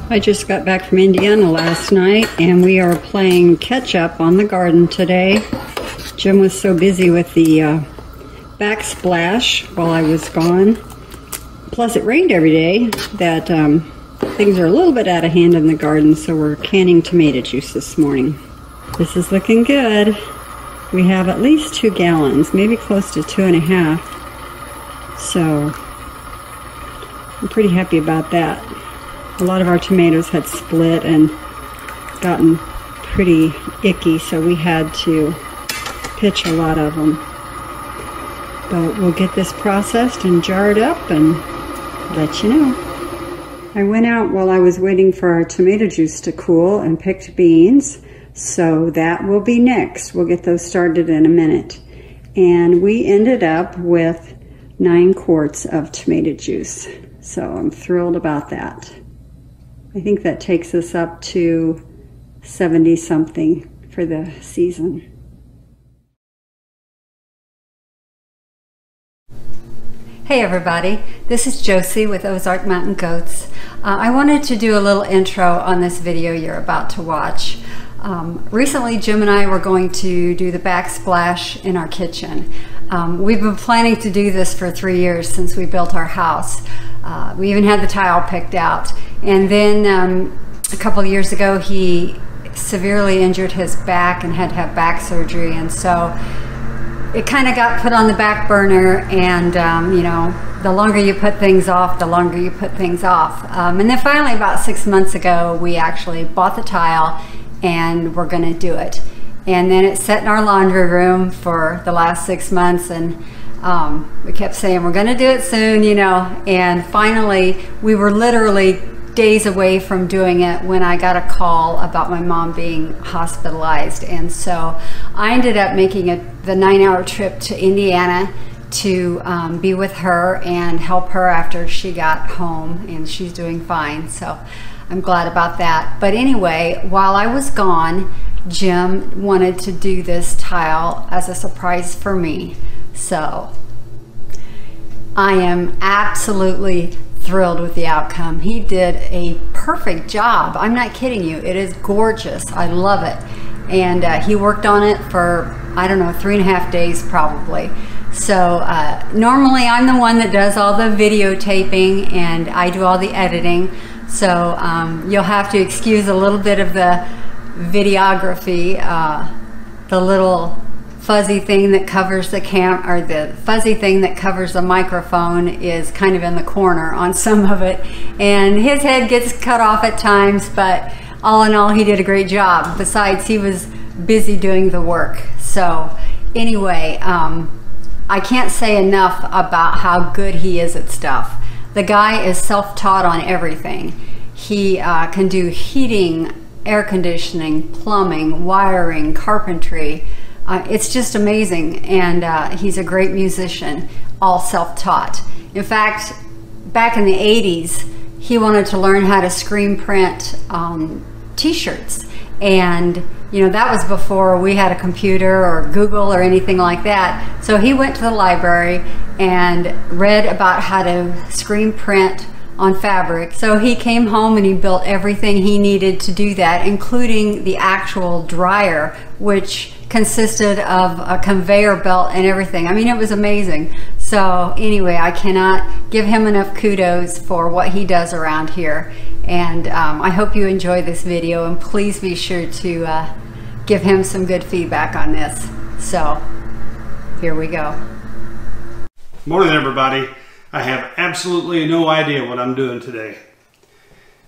I just got back from Indiana last night and we are playing catch up on the garden today. Jim was so busy with the backsplash while I was gone. Plus it rained every day that things are a little bit out of hand in the garden, so we're canning tomato juice this morning. This is looking good. We have at least 2 gallons, maybe close to 2.5. So I'm pretty happy about that. A lot of our tomatoes had split and gotten pretty icky, so we had to pitch a lot of them. But we'll get this processed and jarred up and let you know. I went out while I was waiting for our tomato juice to cool and picked beans, so that will be next. We'll get those started in a minute. And we ended up with 9 quarts of tomato juice, so I'm thrilled about that. I think that takes us up to 70 something for the season. Hey everybody, this is Josie with Ozark Mountain Goats. I wanted to do a little intro on this video you're about to watch. Recently Jim and I were going to do the backsplash in our kitchen. We've been planning to do this for 3 years since we built our house. We even had the tile picked out. And then a couple of years ago he severely injured his back and had to have back surgery, and so it kind of got put on the back burner, and you know, the longer you put things off, the longer you put things off. And then finally about 6 months ago we actually bought the tile and we're gonna do it. And then it sat in our laundry room for the last 6 months, and we kept saying we're gonna do it soon, you know, and finally we were literally days away from doing it when I got a call about my mom being hospitalized. And so I ended up making the 9-hour trip to Indiana to be with her and help her after she got home, and she's doing fine, so I'm glad about that. But anyway, while I was gone, Jim wanted to do this tile as a surprise for me. So I am absolutely thrilled with the outcome. He did a perfect job. I'm not kidding you. It is gorgeous. I love it. And he worked on it for, I don't know, 3.5 days probably. So normally I'm the one that does all the videotaping and I do all the editing. So you'll have to excuse a little bit of the videography. The little fuzzy thing that covers the the fuzzy thing that covers the microphone is kind of in the corner on some of it, and his head gets cut off at times, but all in all he did a great job. Besides, he was busy doing the work. So anyway, I can't say enough about how good he is at stuff. The guy is self-taught on everything. He can do heating, air conditioning, plumbing, wiring, carpentry. It's just amazing, and he's a great musician, all self-taught. In fact, back in the 80s, he wanted to learn how to screen print t-shirts, and you know, that was before we had a computer or Google or anything like that. So he went to the library and read about how to screen print on fabric. So he came home and he built everything he needed to do that, including the actual dryer, which consisted of a conveyor belt and everything. I mean, it was amazing. So anyway, I cannot give him enough kudos for what he does around here. And I hope you enjoy this video, and please be sure to give him some good feedback on this. So here we go. Morning everybody. I have absolutely no idea what I'm doing today.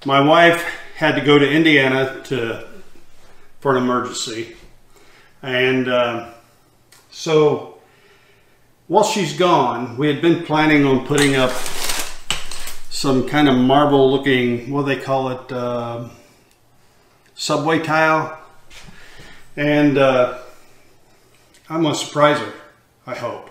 My wife had to go to Indiana for an emergency, and so while she's gone, we had been planning on putting up some kind of marble looking, what do they call it, subway tile, and I'm gonna surprise her, I hope.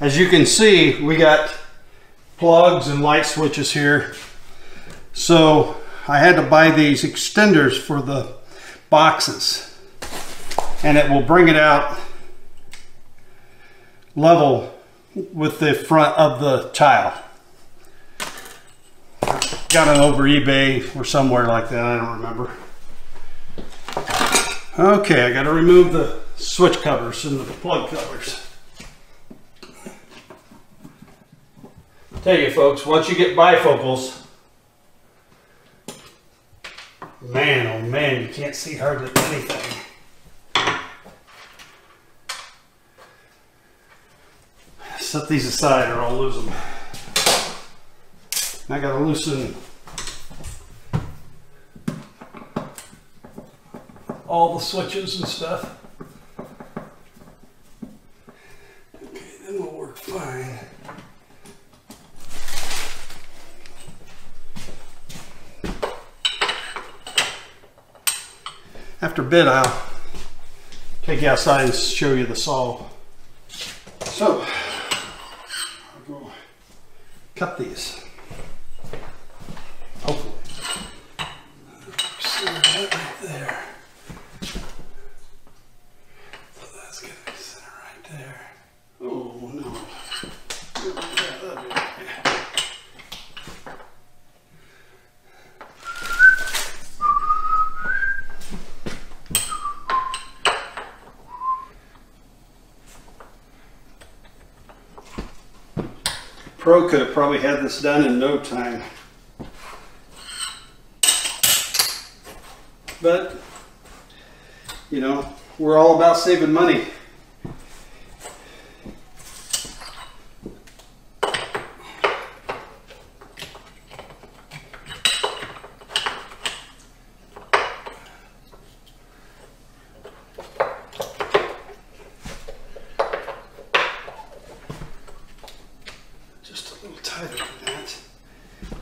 As you can see, we got plugs and light switches here. So I had to buy these extenders for the boxes, and it will bring it out level with the front of the tile. Got it over eBay or somewhere like that, I don't remember. Okay, I got to remove the switch covers and the plug covers. Tell you folks, once you get bifocals, man, oh man, you can't see hardly anything. Set these aside or I'll lose them. I gotta loosen all the switches and stuff. Okay, then we'll work fine. After a bit, I'll take you outside and show you the saw. So, I'll go cut these. Hopefully. See that right there. So that's going to be center right there. Oh no. Pro could have probably had this done in no time. But, you know, we're all about saving money. Just a little tighter than that.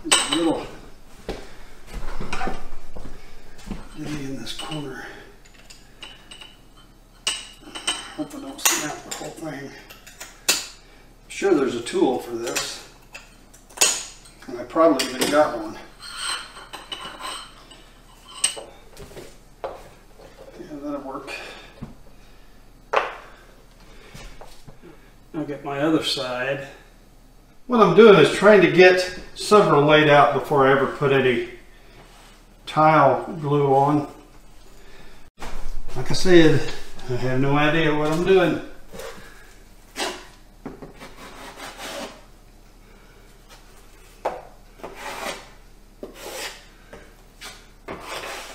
Just a little in this corner. Hope I don't snap the whole thing. I'm sure there's a tool for this, and I probably even got one. Yeah, that'll work. I'll get my other side. What I'm doing is trying to get several laid out before I ever put any tile glue on. Like I said, I have no idea what I'm doing.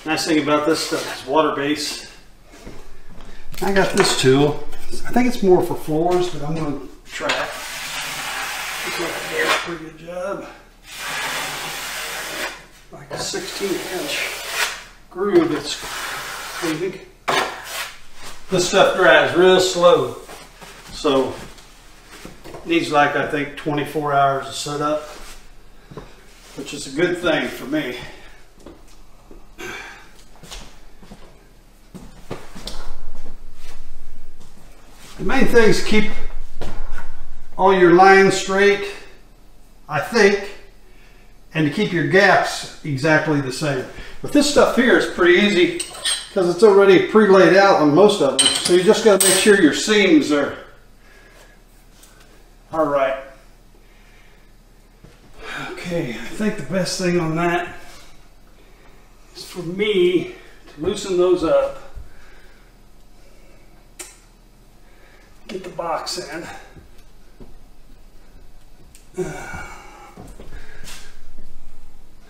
Nice thing about this stuff is water based. I got this tool. I think it's more for floors, but I'm going to try it. Looks like it does a pretty good job. Like a 16-inch groove it's cleaning. This stuff dries real slow, so it needs like I think 24 hours to set up, which is a good thing for me. The main thing is keep all your lines straight, I think, and to keep your gaps exactly the same. But this stuff here is pretty easy because it's already pre-laid out on most of them. So you just got to make sure your seams are right. Okay, I think the best thing on that is for me to loosen those up. Get the box in.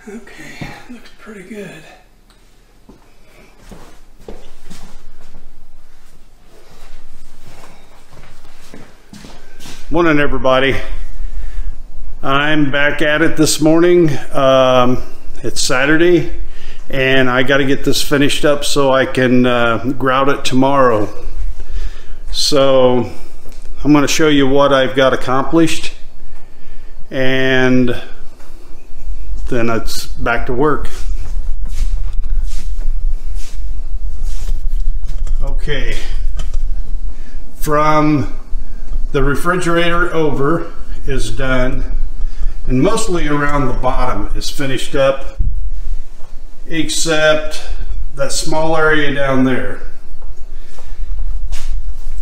Okay, looks pretty good. Morning, everybody. I'm back at it this morning. It's Saturday, and I got to get this finished up so I can grout it tomorrow. So I'm going to show you what I've got accomplished, and then it's back to work. Okay, from the refrigerator over is done, And mostly around the bottom is finished up, except that small area down there.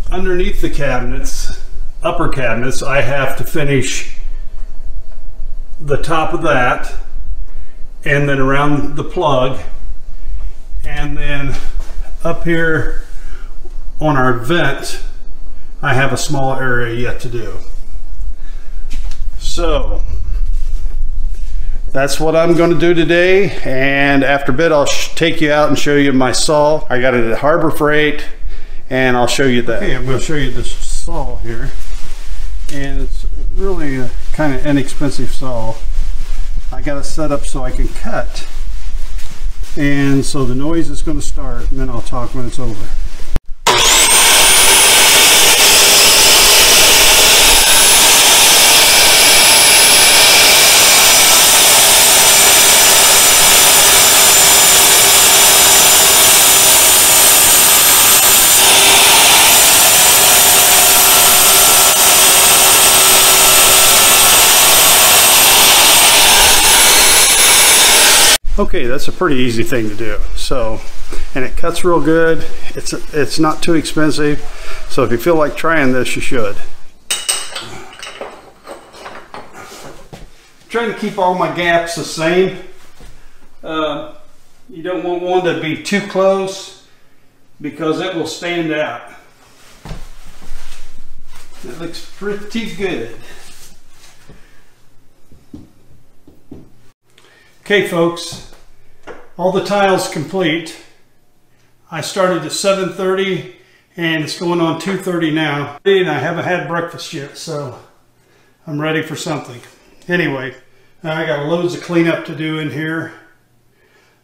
Underneath the cabinets, upper cabinets, I have to finish the top of that, and then around the plug, and then up here on our vent, I have a small area yet to do. So that's what I'm going to do today, and after a bit I'll take you out and show you my saw. I got it at Harbor Freight, and I'll show you that. Okay, I'm going to show you this saw here, and it's really a kind of inexpensive saw. I got it set up so I can cut, and so the noise is going to start, and then I'll talk when it's over. Okay, that's a pretty easy thing to do. So, and it cuts real good. It's not too expensive. So if you feel like trying this, you should. I'm trying to keep all my gaps the same. You don't want one to be too close because it will stand out. It looks pretty good. Okay folks, all the tiles complete. I started at 7:30 and it's going on 2:30 now. And I haven't had breakfast yet, so I'm ready for something. Anyway, I got loads of cleanup to do in here.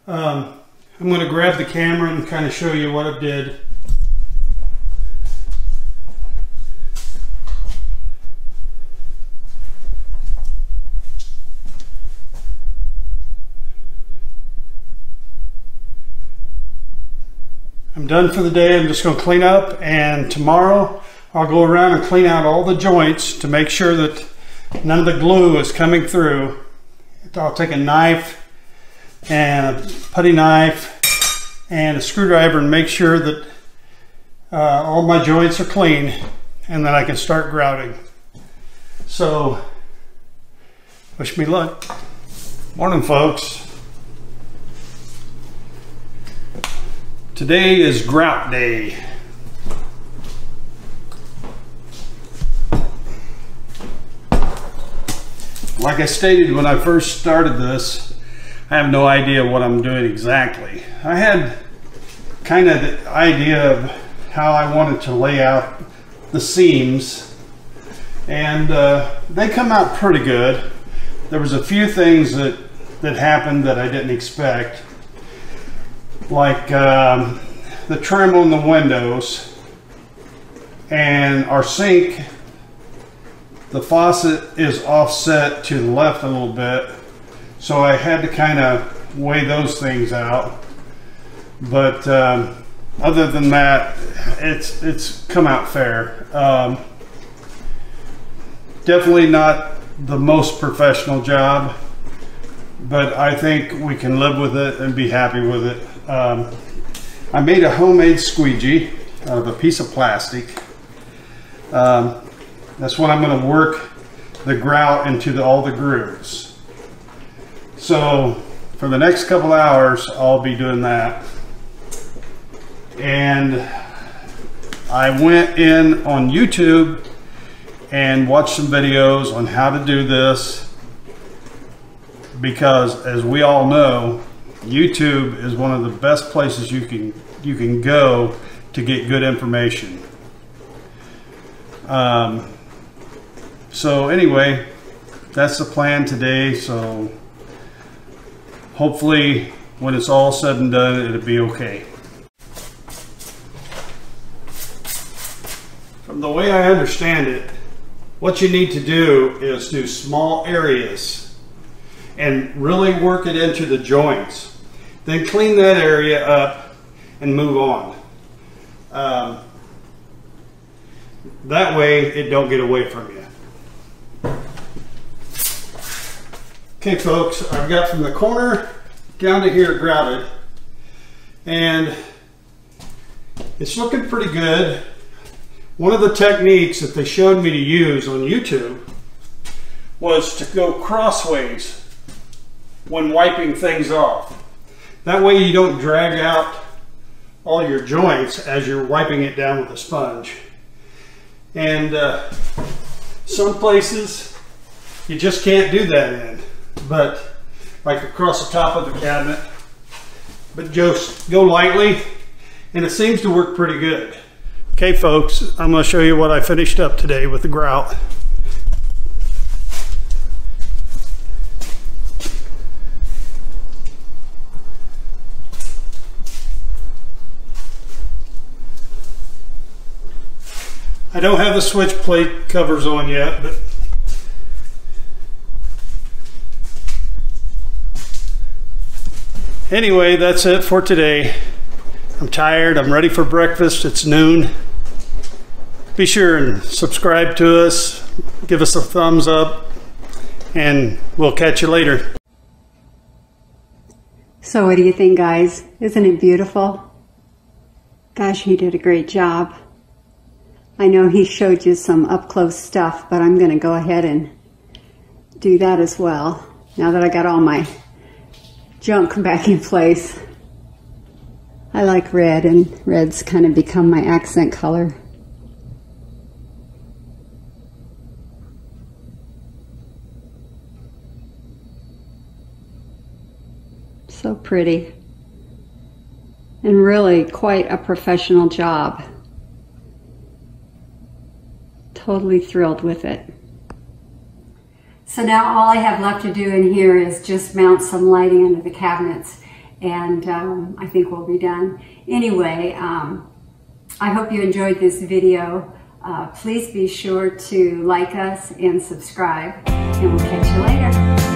I'm going to grab the camera and kind of show you what I did. I'm done for the day. I'm just going to clean up, and tomorrow I'll go around and clean out all the joints to make sure that none of the glue is coming through. I'll take a knife and a putty knife and a screwdriver and make sure that all my joints are clean, and then I can start grouting. So wish me luck. Morning folks. Today is grout day. Like I stated when I first started this, I have no idea what I'm doing exactly. I had kind of the idea of how I wanted to lay out the seams, and they come out pretty good. There was a few things that happened that I didn't expect. Like the trim on the windows and our sink, the faucet is offset to the left a little bit, so I had to kind of weigh those things out. But other than that, it's come out fair. Definitely not the most professional job, but I think we can live with it and be happy with it. I made a homemade squeegee out of a piece of plastic. That's what I'm going to work the grout into all the grooves. So for the next couple hours I'll be doing that. And I went in on YouTube and watched some videos on how to do this, because as we all know, YouTube is one of the best places you can go to get good information. So anyway, that's the plan today. So hopefully when it's all said and done, it'll be okay. From the way I understand it, what you need to do is do small areas and really work it into the joints. Then clean that area up and move on. That way it don't get away from you. Okay folks, I've got from the corner down to here grouted, and it's looking pretty good. One of the techniques that they showed me to use on YouTube was to go crossways when wiping things off. That way you don't drag out all your joints as you're wiping it down with a sponge. And some places you just can't do that in, but like across the top of the cabinet. But just go lightly, and it seems to work pretty good. Okay folks, I'm going to show you what I finished up today with the grout. I don't have the switch plate covers on yet, but anyway, that's it for today. I'm tired, I'm ready for breakfast, it's noon. Be sure and subscribe to us, give us a thumbs up, and we'll catch you later. So what do you think, guys? Isn't it beautiful? Gosh, he did a great job. I know he showed you some up-close stuff, but I'm going to go ahead and do that as well, now that I got all my junk back in place. I like red, and red's kind of become my accent color. So pretty. And really quite a professional job. Totally thrilled with it. So now all I have left to do in here is just mount some lighting under the cabinets, and I think we'll be done. Anyway, I hope you enjoyed this video. Please be sure to like us and subscribe, and we'll catch you later.